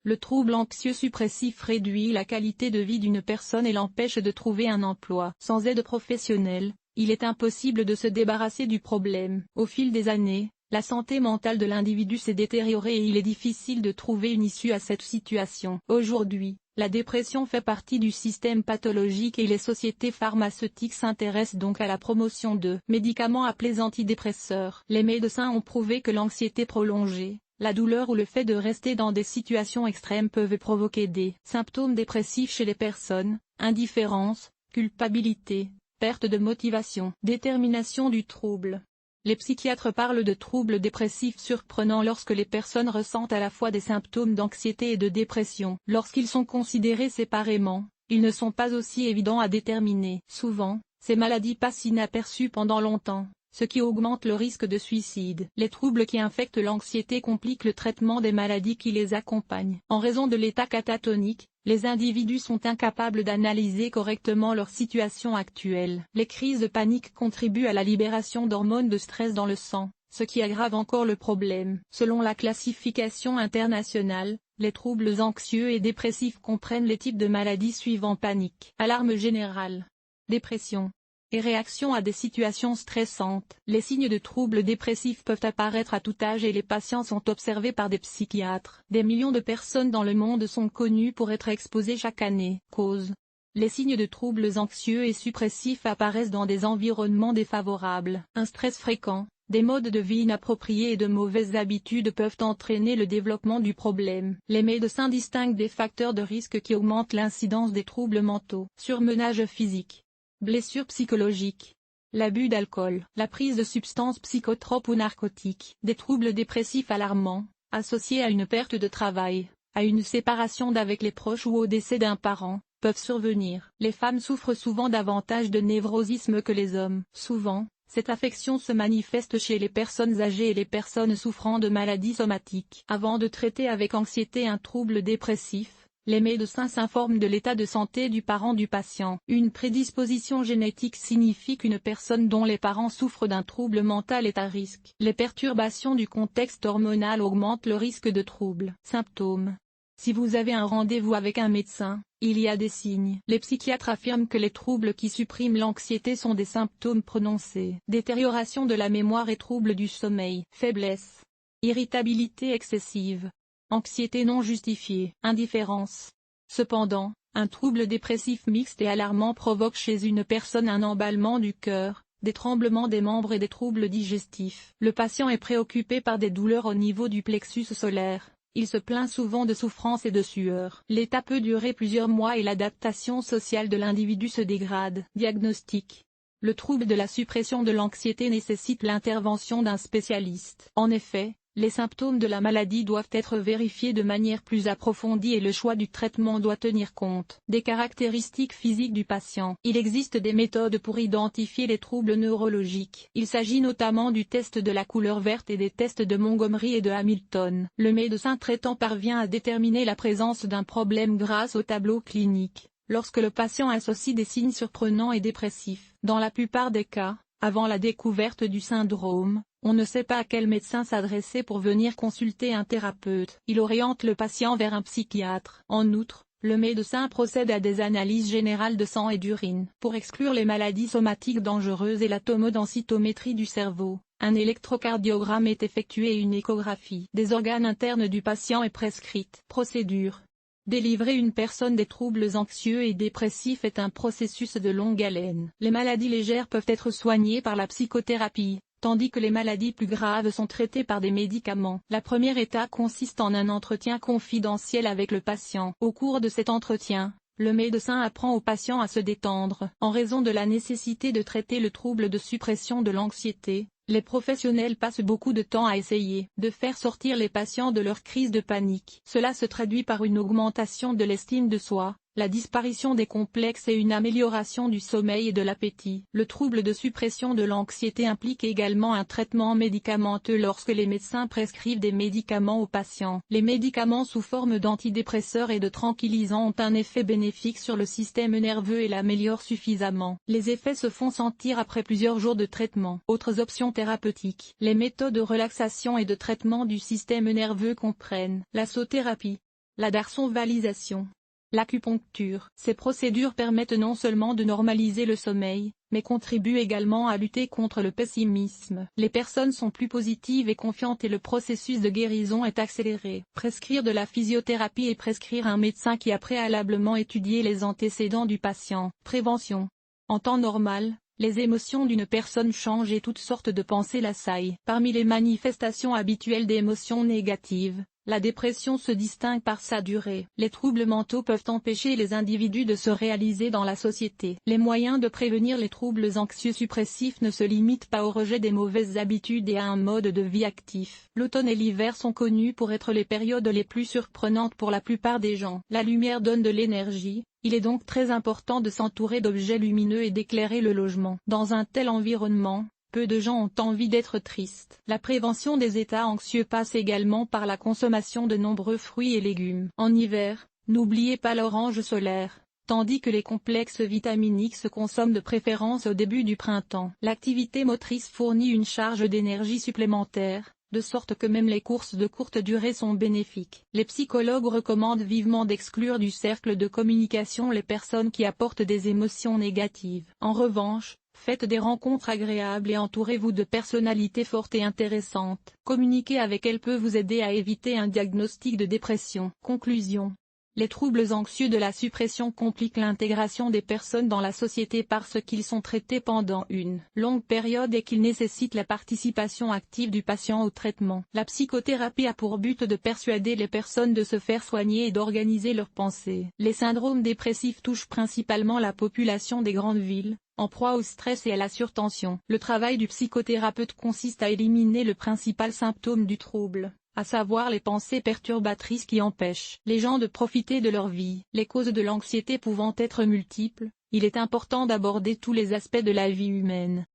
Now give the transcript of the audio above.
Le trouble anxieux suppressif réduit la qualité de vie d'une personne et l'empêche de trouver un emploi. Sans aide professionnelle, il est impossible de se débarrasser du problème. Au fil des années, la santé mentale de l'individu s'est détériorée et il est difficile de trouver une issue à cette situation. Aujourd'hui, la dépression fait partie du système pathologique et les sociétés pharmaceutiques s'intéressent donc à la promotion de médicaments appelés antidépresseurs. Les médecins ont prouvé que l'anxiété prolongée, la douleur ou le fait de rester dans des situations extrêmes peuvent provoquer des symptômes dépressifs chez les personnes: indifférence, culpabilité, perte de motivation, détermination du trouble. Les psychiatres parlent de troubles dépressifs surprenants lorsque les personnes ressentent à la fois des symptômes d'anxiété et de dépression. Lorsqu'ils sont considérés séparément, ils ne sont pas aussi évidents à déterminer. Souvent, ces maladies passent inaperçues pendant longtemps, ce qui augmente le risque de suicide. Les troubles qui infectent l'anxiété compliquent le traitement des maladies qui les accompagnent. En raison de l'état catatonique, les individus sont incapables d'analyser correctement leur situation actuelle. Les crises de panique contribuent à la libération d'hormones de stress dans le sang, ce qui aggrave encore le problème. Selon la classification internationale, les troubles anxieux et dépressifs comprennent les types de maladies suivants: panique, alarme générale, dépression et réaction à des situations stressantes. Les signes de troubles dépressifs peuvent apparaître à tout âge et les patients sont observés par des psychiatres. Des millions de personnes dans le monde sont connues pour être exposées chaque année. Cause: les signes de troubles anxieux et suppressifs apparaissent dans des environnements défavorables. Un stress fréquent, des modes de vie inappropriés et de mauvaises habitudes peuvent entraîner le développement du problème. Les médecins distinguent des facteurs de risque qui augmentent l'incidence des troubles mentaux: surmenage physique, blessures psychologiques, l'abus d'alcool, la prise de substances psychotropes ou narcotiques. Des troubles dépressifs alarmants, associés à une perte de travail, à une séparation d'avec les proches ou au décès d'un parent, peuvent survenir. Les femmes souffrent souvent davantage de névrosisme que les hommes. Souvent, cette affection se manifeste chez les personnes âgées et les personnes souffrant de maladies somatiques. Avant de traiter avec anxiété un trouble dépressif, les médecins s'informent de l'état de santé du parent du patient. Une prédisposition génétique signifie qu'une personne dont les parents souffrent d'un trouble mental est à risque. Les perturbations du contexte hormonal augmentent le risque de troubles. Symptômes: si vous avez un rendez-vous avec un médecin, il y a des signes. Les psychiatres affirment que les troubles qui suppriment l'anxiété sont des symptômes prononcés: détérioration de la mémoire et troubles du sommeil, faiblesse, irritabilité excessive, anxiété non justifiée, indifférence. Cependant, un trouble dépressif mixte et alarmant provoque chez une personne un emballement du cœur, des tremblements des membres et des troubles digestifs. Le patient est préoccupé par des douleurs au niveau du plexus solaire. Il se plaint souvent de souffrance et de sueur. L'état peut durer plusieurs mois et l'adaptation sociale de l'individu se dégrade. Diagnostic: le trouble de la suppression de l'anxiété nécessite l'intervention d'un spécialiste. En effet, les symptômes de la maladie doivent être vérifiés de manière plus approfondie et le choix du traitement doit tenir compte des caractéristiques physiques du patient. Il existe des méthodes pour identifier les troubles neurologiques. Il s'agit notamment du test de la couleur verte et des tests de Montgomery et de Hamilton. Le médecin traitant parvient à déterminer la présence d'un problème grâce au tableau clinique, lorsque le patient associe des signes surprenants et dépressifs. Dans la plupart des cas, avant la découverte du syndrome, on ne sait pas à quel médecin s'adresser pour venir consulter un thérapeute. Il oriente le patient vers un psychiatre. En outre, le médecin procède à des analyses générales de sang et d'urine. Pour exclure les maladies somatiques dangereuses et la tomodensitométrie du cerveau, un électrocardiogramme est effectué et une échographie des organes internes du patient est prescrite. Procédure: délivrer une personne des troubles anxieux et dépressifs est un processus de longue haleine. Les maladies légères peuvent être soignées par la psychothérapie, tandis que les maladies plus graves sont traitées par des médicaments. La première étape consiste en un entretien confidentiel avec le patient. Au cours de cet entretien, le médecin apprend au patient à se détendre. En raison de la nécessité de traiter le trouble de suppression de l'anxiété, les professionnels passent beaucoup de temps à essayer de faire sortir les patients de leur crise de panique. Cela se traduit par une augmentation de l'estime de soi, la disparition des complexes et une amélioration du sommeil et de l'appétit. Le trouble de suppression de l'anxiété implique également un traitement médicamenteux lorsque les médecins prescrivent des médicaments aux patients. Les médicaments sous forme d'antidépresseurs et de tranquillisants ont un effet bénéfique sur le système nerveux et l'améliorent suffisamment. Les effets se font sentir après plusieurs jours de traitement. Autres options thérapeutiques. Les méthodes de relaxation et de traitement du système nerveux comprennent la sauthérapie, La darsonvalisation. L'acupuncture. Ces procédures permettent non seulement de normaliser le sommeil, mais contribuent également à lutter contre le pessimisme. Les personnes sont plus positives et confiantes et le processus de guérison est accéléré. Prescrire de la physiothérapie et prescrire un médecin qui a préalablement étudié les antécédents du patient. Prévention. En temps normal, les émotions d'une personne changent et toutes sortes de pensées l'assaillent. Parmi les manifestations habituelles d'émotions négatives, la dépression se distingue par sa durée. Les troubles mentaux peuvent empêcher les individus de se réaliser dans la société. Les moyens de prévenir les troubles anxieux suppressifs ne se limitent pas au rejet des mauvaises habitudes et à un mode de vie actif. L'automne et l'hiver sont connus pour être les périodes les plus surprenantes pour la plupart des gens. La lumière donne de l'énergie. Il est donc très important de s'entourer d'objets lumineux et d'éclairer le logement. Dans un tel environnement, peu de gens ont envie d'être tristes. La prévention des états anxieux passe également par la consommation de nombreux fruits et légumes. En hiver, n'oubliez pas l'orange solaire, tandis que les complexes vitaminiques se consomment de préférence au début du printemps. L'activité motrice fournit une charge d'énergie supplémentaire, de sorte que même les courses de courte durée sont bénéfiques. Les psychologues recommandent vivement d'exclure du cercle de communication les personnes qui apportent des émotions négatives. En revanche, faites des rencontres agréables et entourez-vous de personnalités fortes et intéressantes. Communiquer avec elles peut vous aider à éviter un diagnostic de dépression. Conclusion. Les troubles anxieux de la suppression compliquent l'intégration des personnes dans la société parce qu'ils sont traités pendant une longue période et qu'ils nécessitent la participation active du patient au traitement. La psychothérapie a pour but de persuader les personnes de se faire soigner et d'organiser leurs pensées. Les syndromes dépressifs touchent principalement la population des grandes villes, en proie au stress et à la surtension. Le travail du psychothérapeute consiste à éliminer le principal symptôme du trouble, à savoir les pensées perturbatrices qui empêchent les gens de profiter de leur vie. Les causes de l'anxiété pouvant être multiples, il est important d'aborder tous les aspects de la vie humaine.